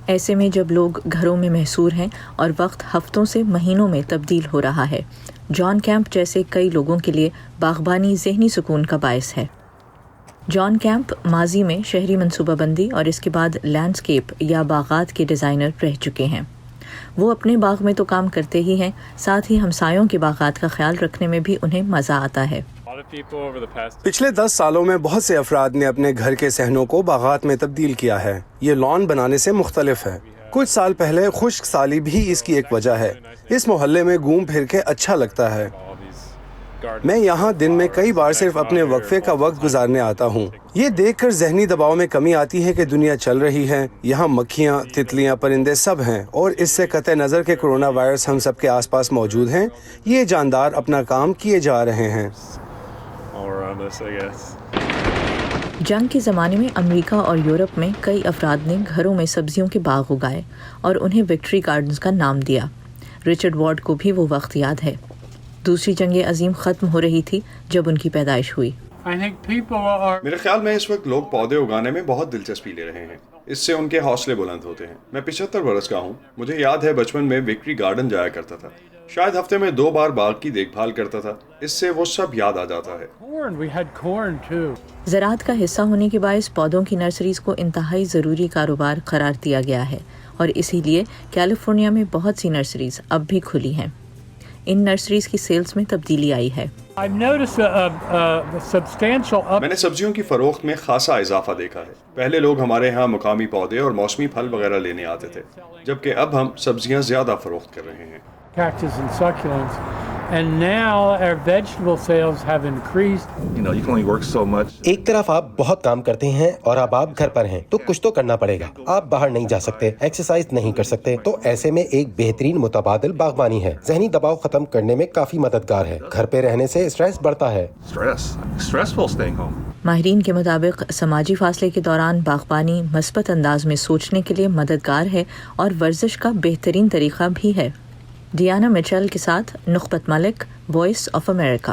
ایسے میں جب لوگ گھروں میں محصور ہیں اور وقت ہفتوں سے مہینوں میں تبدیل ہو رہا ہے، جان کیمپ جیسے کئی لوگوں کے لیے باغبانی ذہنی سکون کا باعث ہے۔ جان کیمپ ماضی میں شہری منصوبہ بندی اور اس کے بعد لینڈسکیپ یا باغات کے ڈیزائنر رہ چکے ہیں۔ وہ اپنے باغ میں تو کام کرتے ہی ہیں، ساتھ ہی ہمسایوں کے باغات کا خیال رکھنے میں بھی انہیں مزہ آتا ہے۔ پچھلے 10 سالوں میں بہت سے افراد نے اپنے گھر کے صحنوں کو باغات میں تبدیل کیا ہے۔ یہ لان بنانے سے مختلف ہے۔ کچھ سال پہلے خشک سالی بھی اس کی ایک وجہ ہے۔ اس محلے میں گھوم پھر کے اچھا لگتا ہے۔ میں یہاں دن میں کئی بار صرف اپنے وقفے کا وقت گزارنے آتا ہوں۔ یہ دیکھ کر ذہنی دباؤ میں کمی آتی ہے کہ دنیا چل رہی ہے۔ یہاں مکھیاں، تتلیاں، پرندے سب ہیں، اور اس سے قطع نظر کہ کورونا وائرس ہم سب کے آس پاس موجود ہیں، یہ جاندار اپنا کام کیے جا رہے ہیں۔ جنگ کے زمانے میں امریکہ اور یورپ میں کئی افراد نے گھروں میں سبزیوں کے باغ اگائے اور انہیں وکٹری گارڈنز کا نام دیا۔ رچرڈ وارڈ کو بھی وہ وقت یاد ہے۔ دوسری جنگ عظیم ختم ہو رہی تھی جب ان کی پیدائش ہوئی۔ میرے خیال میں اس وقت لوگ پودے اگانے میں بہت دلچسپی لے رہے ہیں۔ اس سے ان کے حوصلے بلند ہوتے ہیں۔ میں 75 برس کا ہوں۔ مجھے یاد ہے بچپن میں وکٹری گارڈن جایا کرتا تھا۔ شاید ہفتے میں 2 بار باغ کی دیکھ بھال کرتا تھا۔ اس سے وہ سب یاد آ جاتا ہے۔ زراعت کا حصہ ہونے کے باعث پودوں کی نرسریز کو انتہائی ضروری کاروبار قرار دیا گیا ہے، اور اسی لیے کیلیفورنیا میں بہت سی نرسریز اب بھی کھلی ہیں۔ ان نرسریز کی سیلز میں تبدیلی آئی ہے۔ میں نے سبزیوں کی فروخت میں خاصا اضافہ دیکھا ہے۔ پہلے لوگ ہمارے ہاں مقامی پودے اور موسمی پھل وغیرہ لینے آتے تھے، جبکہ اب ہم سبزیاں زیادہ فروخت کر رہے ہیں۔ ایک طرف آپ بہت کام کرتے ہیں اور اب آپ گھر پر ہیں تو کچھ تو کرنا پڑے گا۔ آپ باہر نہیں جا سکتے، ایکسرسائز نہیں کر سکتے، تو ایسے میں ایک بہترین متبادل باغبانی ہے۔ ذہنی دباؤ ختم کرنے میں کافی مددگار ہے۔ گھر پہ رہنے سے اسٹریس بڑھتا ہے۔ ماہرین کے مطابق سماجی فاصلے کے دوران باغبانی مثبت انداز میں سوچنے کے لیے مددگار ہے اور ورزش کا بہترین طریقہ بھی ہے۔ ڈیانا میچل کے ساتھ نخبت ملک، وائس آف امریکہ۔